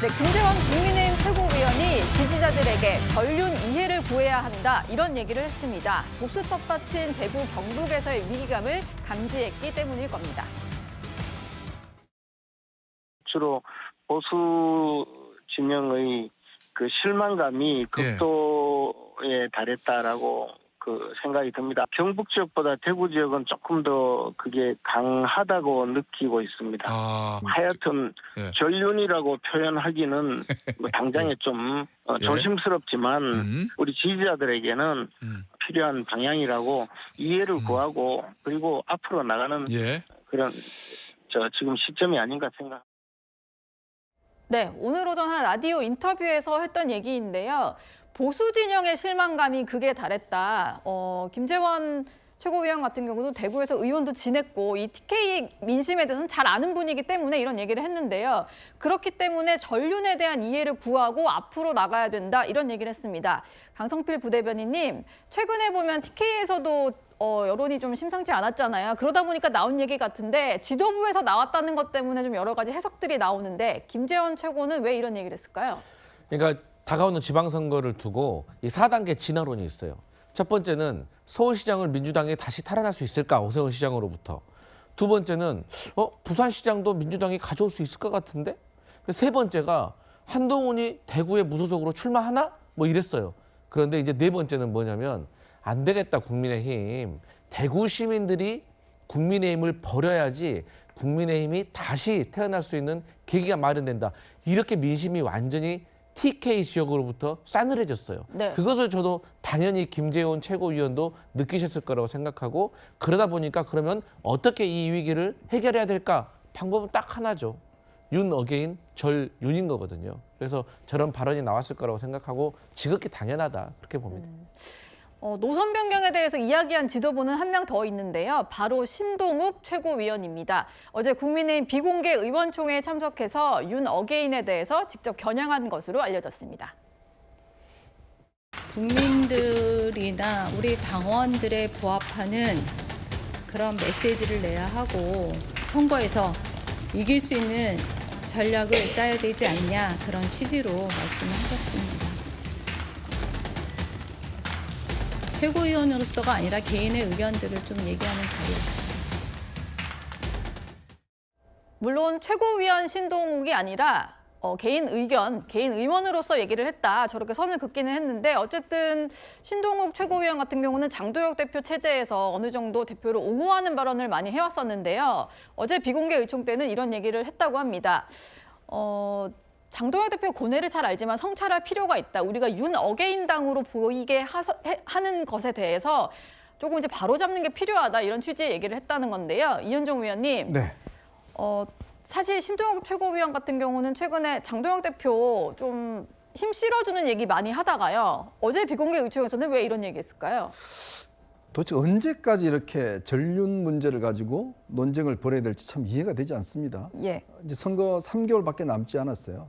네, 김재원 국민의힘 최고위원이 지지자들에게 전륜 이해를 구해야 한다 이런 얘기를 했습니다. 보수 텃밭인 대구 경북에서의 위기감을 감지했기 때문일 겁니다. 주로 보수 진영의 그 실망감이 극도에 달했다라고 생각이 듭니다. 경북 지역보다 대구 지역은 조금 더 그게 강하다고 느끼고 있습니다. 하여튼 전륜이라고 표현하기는 뭐 당장에 좀 조심스럽지만 우리 지지자들에게는 필요한 방향이라고 이해를 구하고 그리고 앞으로 나가는 그런 지금 시점이 아닌가 생각합니다. 네, 오늘 오전 한 라디오 인터뷰에서 했던 얘기인데요. 보수 진영의 실망감이 극에 달했다. 김재원 최고위원 같은 경우도 대구에서 의원도 지냈고 이 TK 민심에 대해서는 잘 아는 분이기 때문에 이런 얘기를 했는데요. 그렇기 때문에 전륜에 대한 이해를 구하고 앞으로 나가야 된다 이런 얘기를 했습니다. 강성필 부대변인님, 최근에 보면 TK에서도 여론이 좀 심상치 않았잖아요. 그러다 보니까 나온 얘기 같은데 지도부에서 나왔다는 것 때문에 좀 여러 가지 해석들이 나오는데 김재원 최고는 왜 이런 얘기를 했을까요? 그러니까 다가오는 지방선거를 두고 이 4단계 진화론이 있어요. 첫 번째는 서울시장을 민주당이 다시 탈환할 수 있을까? 오세훈 시장으로부터. 두 번째는 부산시장도 민주당이 가져올 수 있을 것 같은데? 세 번째가 한동훈이 대구에 무소속으로 출마하나? 뭐 이랬어요. 그런데 이제 네 번째는 뭐냐면 안 되겠다 국민의힘. 대구 시민들이 국민의힘을 버려야지 국민의힘이 다시 태어날 수 있는 계기가 마련된다. 이렇게 민심이 완전히 TK 지역으로부터 싸늘해졌어요. 네. 그것을 저도 당연히 김재원 최고위원도 느끼셨을 거라고 생각하고 그러다 보니까 그러면 어떻게 이 위기를 해결해야 될까? 방법은 딱 하나죠. 윤 어게인 절윤인 거거든요. 그래서 저런 발언이 나왔을 거라고 생각하고 지극히 당연하다 그렇게 봅니다. 노선 변경에 대해서 이야기한 지도부는 한 명 더 있는데요. 바로 신동욱 최고위원입니다. 어제 국민의힘 비공개 의원총회에 참석해서 윤 어게인에 대해서 직접 겨냥한 것으로 알려졌습니다. 국민들이나 우리 당원들에 부합하는 그런 메시지를 내야 하고 선거에서 이길 수 있는 전략을 짜야 되지 않냐 그런 취지로 말씀하셨습니다. 최고위원으로서가 아니라 개인의 의견들을 좀 얘기하는 자리였습니다. 물론 최고위원 신동욱이 아니라 개인 의견, 개인 의원으로서 얘기를 했다. 저렇게 선을 긋기는 했는데 어쨌든 신동욱 최고위원 같은 경우는 장도혁 대표 체제에서 어느 정도 대표를 옹호하는 발언을 많이 해왔었는데요. 어제 비공개 의총 때는 이런 얘기를 했다고 합니다. 장도혁 대표 고뇌를 잘 알지만 성찰할 필요가 있다. 우리가 윤 어게인 당으로 보이게 하는 것에 대해서 조금 이제 바로잡는 게 필요하다. 이런 취지의 얘기를 했다는 건데요. 이현종 위원님. 네. 사실 신동욱 최고위원 같은 경우는 최근에 장도혁 대표 좀 힘 실어주는 얘기 많이 하다가요. 어제 비공개 의총에서는 왜 이런 얘기 했을까요? 도대체 언제까지 이렇게 전륜 문제를 가지고 논쟁을 벌여야 될지 참 이해가 되지 않습니다. 예. 이제 선거 3개월밖에 남지 않았어요.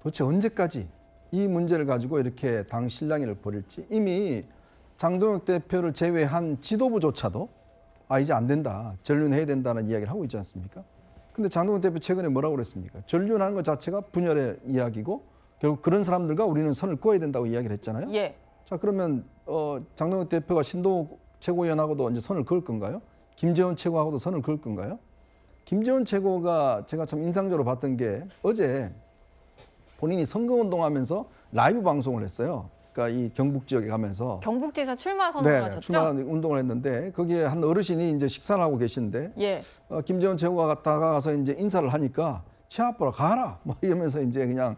도대체 언제까지 이 문제를 가지고 이렇게 당 실랑이를 벌일지 이미 장동혁 대표를 제외한 지도부조차도 이제 안 된다. 전륜해야 된다는 이야기를 하고 있지 않습니까? 근데 장동혁 대표 최근에 뭐라고 그랬습니까? 전륜하는 것 자체가 분열의 이야기고 결국 그런 사람들과 우리는 선을 그어야 된다고 이야기를 했잖아요. 예. 자, 그러면 장동혁 대표가 신동욱 최고위원하고도 이제 선을 그을 건가요? 김재원 최고하고도 선을 그을 건가요? 김재원 최고가 제가 참 인상적으로 봤던 게 어제 본인이 선거운동하면서 라이브 방송을 했어요. 그러니까 이 경북 지역에 가면서 경북지사 출마 선언하셨죠? 출마 운동을 했는데 거기에 한 어르신이 이제 식사를 하고 계신데 예. 김재원 최고가 다가가서 이제 인사를 하니까 치아보러 가라 막 이러면서 이제 그냥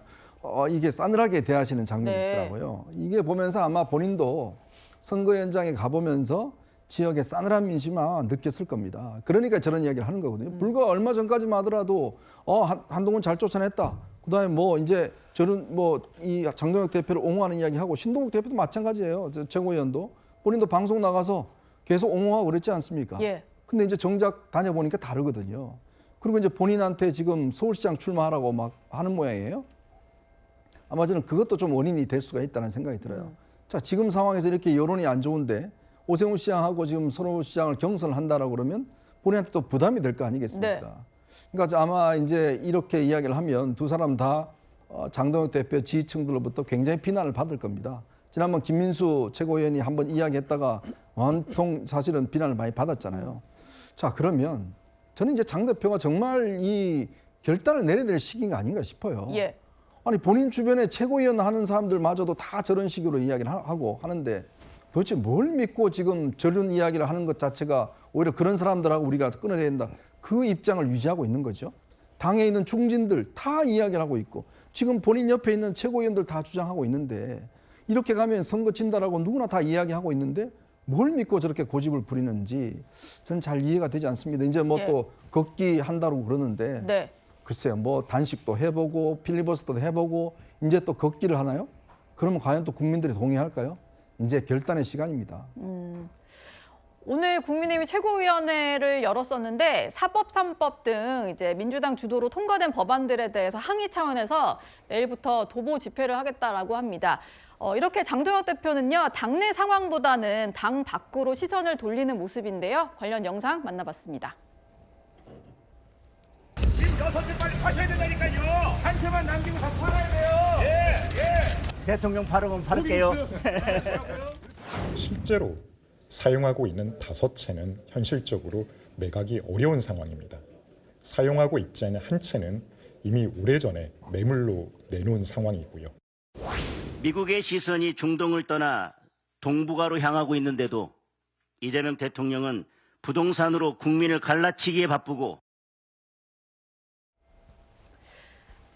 이게 싸늘하게 대하시는 장면이 있더라고요. 이게 보면서 아마 본인도 선거 현장에 가보면서 지역의 싸늘한 민심을 느꼈을 겁니다. 그러니까 저런 이야기를 하는 거거든요. 불과 얼마 전까지만 하더라도 한동훈 잘 쫓아냈다. 그다음에 뭐 이제 저런 뭐 이 장동혁 대표를 옹호하는 이야기하고 신동욱 대표도 마찬가지예요. 최고위원도 본인도 방송 나가서 계속 옹호하고 그랬지 않습니까? 예. 근데 이제 정작 다녀보니까 다르거든요. 그리고 이제 본인한테 지금 서울시장 출마하라고 막 하는 모양이에요. 아마 저는 그것도 좀 원인이 될 수가 있다는 생각이 들어요. 자, 지금 상황에서 이렇게 여론이 안 좋은데 오세훈 시장하고 지금 서울시장을 경선을 한다라고 그러면 본인한테 또 부담이 될 거 아니겠습니까? 네. 그러니까 아마 이제 이렇게 이야기를 하면 두 사람 다 장동혁 대표 지지층들로부터 굉장히 비난을 받을 겁니다. 지난번 김민수 최고위원이 한번 이야기했다가 온통 사실은 비난을 많이 받았잖아요. 자, 그러면 저는 이제 장 대표가 정말 이 결단을 내려야 될 시기가 아닌가 싶어요. 예. 아니 본인 주변에 최고위원 하는 사람들마저도 다 저런 식으로 이야기를 하고 하는데 도대체 뭘 믿고 지금 저런 이야기를 하는 것 자체가 오히려 그런 사람들하고 우리가 끊어야 된다. 그 입장을 유지하고 있는 거죠. 당에 있는 중진들 다 이야기를 하고 있고 지금 본인 옆에 있는 최고위원들 다 주장하고 있는데 이렇게 가면 선거 진다라고 누구나 다 이야기하고 있는데 뭘 믿고 저렇게 고집을 부리는지 저는 잘 이해가 되지 않습니다. 이제 뭐 또 걷기 한다고 그러는데 네. 글쎄요, 뭐 단식도 해보고 필리버스터도 해보고 이제 또 걷기를 하나요? 그러면 과연 또 국민들이 동의할까요? 이제 결단의 시간입니다. 오늘 국민의힘 최고위원회를 열었었는데 사법, 3법 등 이제 민주당 주도로 통과된 법안들에 대해서 항의 차원에서 내일부터 도보 집회를 하겠다라고 합니다. 이렇게 장동혁 대표는요, 당내 상황보다는 당 밖으로 시선을 돌리는 모습인데요. 관련 영상 만나봤습니다. 지금 6시 빨리 파셔야 된다니까요. 한 채만 남기고 다 팔아야 돼요. 예. 대통령 발음은 바를게요. 실제로 사용하고 있는 5채는 현실적으로 매각이 어려운 상황입니다. 사용하고 있지 않은 한 채는 이미 오래전에 매물로 내놓은 상황이고요. 미국의 시선이 중동을 떠나 동북아로 향하고 있는데도 이재명 대통령은 부동산으로 국민을 갈라치기에 바쁘고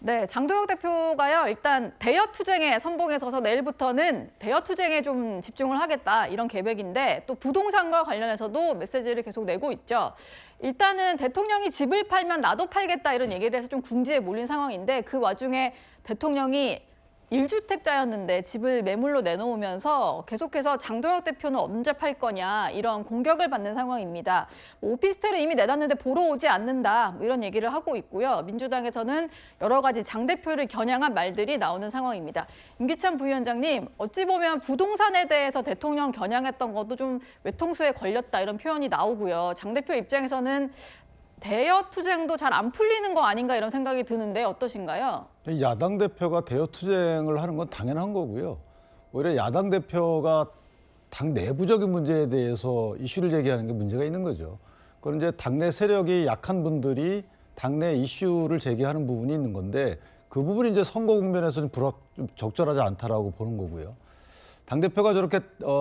네, 장동혁 대표가요, 일단 대여 투쟁에 선봉에 서서 내일부터는 대여 투쟁에 좀 집중을 하겠다 이런 계획인데 또 부동산과 관련해서도 메시지를 계속 내고 있죠. 일단은 대통령이 집을 팔면 나도 팔겠다 이런 얘기를 해서 좀 궁지에 몰린 상황인데 그 와중에 대통령이 1주택자였는데 집을 매물로 내놓으면서 계속해서 장동혁 대표는 언제 팔 거냐 이런 공격을 받는 상황입니다. 오피스텔을 이미 내놨는데 보러 오지 않는다 이런 얘기를 하고 있고요. 민주당에서는 여러 가지 장 대표를 겨냥한 말들이 나오는 상황입니다. 임기찬 부위원장님, 어찌 보면 부동산에 대해서 대통령 겨냥했던 것도 좀 외통수에 걸렸다 이런 표현이 나오고요. 장 대표 입장에서는 대여 투쟁도 잘 안 풀리는 거 아닌가 이런 생각이 드는데 어떠신가요? 야당 대표가 대여 투쟁을 하는 건 당연한 거고요. 오히려 야당 대표가 당 내부적인 문제에 대해서 이슈를 제기하는 게 문제가 있는 거죠. 그런 이제 당내 세력이 약한 분들이 당내 이슈를 제기하는 부분이 있는 건데 그 부분이 이제 선거 국면에서 좀 적절하지 않다라고 보는 거고요. 당 대표가 저렇게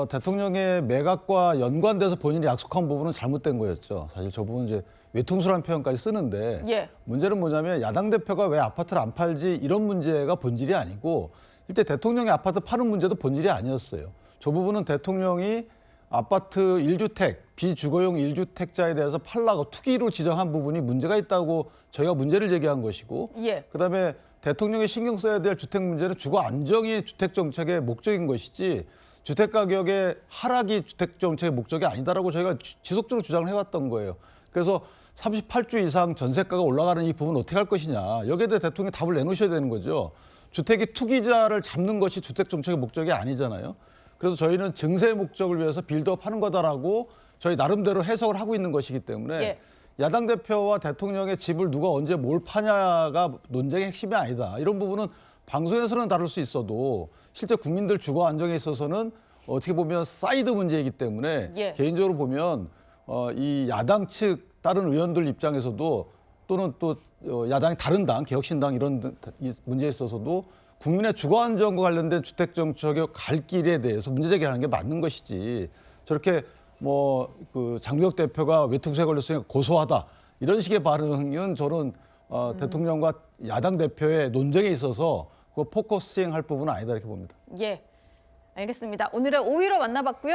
대통령의 매각과 연관돼서 본인이 약속한 부분은 잘못된 거였죠. 사실 저 부분은 이제 외통수라는 표현까지 쓰는데 예. 문제는 뭐냐면 야당 대표가 왜 아파트를 안 팔지 이런 문제가 본질이 아니고 일단 대통령이 아파트 파는 문제도 본질이 아니었어요. 저 부분은 대통령이 아파트 1주택, 비주거용 1주택자에 대해서 팔라고 투기로 지정한 부분이 문제가 있다고 저희가 문제를 제기한 것이고 예. 그다음에 대통령이 신경 써야 될 주택 문제는 주거 안정이 주택 정책의 목적인 것이지 주택 가격의 하락이 주택 정책의 목적이 아니다라고 저희가 지속적으로 주장을 해왔던 거예요. 그래서 38주 이상 전세가가 올라가는 이 부분 어떻게 할 것이냐. 여기에 대해 대통령이 답을 내놓으셔야 되는 거죠. 주택이 투기자를 잡는 것이 주택 정책의 목적이 아니잖아요. 그래서 저희는 증세 목적을 위해서 빌드업 하는 거다라고 저희 나름대로 해석을 하고 있는 것이기 때문에 예. 야당 대표와 대통령의 집을 누가 언제 뭘 파냐가 논쟁의 핵심이 아니다. 이런 부분은 방송에서는 다룰 수 있어도 실제 국민들 주거 안정에 있어서는 어떻게 보면 사이드 문제이기 때문에 예. 개인적으로 보면 이 야당 측 다른 의원들 입장에서도 또는 또 야당의 다른 당, 개혁신당 이런 문제에 있어서도 국민의 주거 안정과 관련된 주택 정책의 갈 길에 대해서 문제 제기하는 게 맞는 것이지 저렇게 뭐 그 장동혁 대표가 외통수에 걸렸으니까 고소하다 이런 식의 반응은 저는 대통령과 야당 대표의 논쟁에 있어서 그 포커싱할 부분은 아니다 이렇게 봅니다. 예, 알겠습니다. 오늘의 5위로 만나봤고요.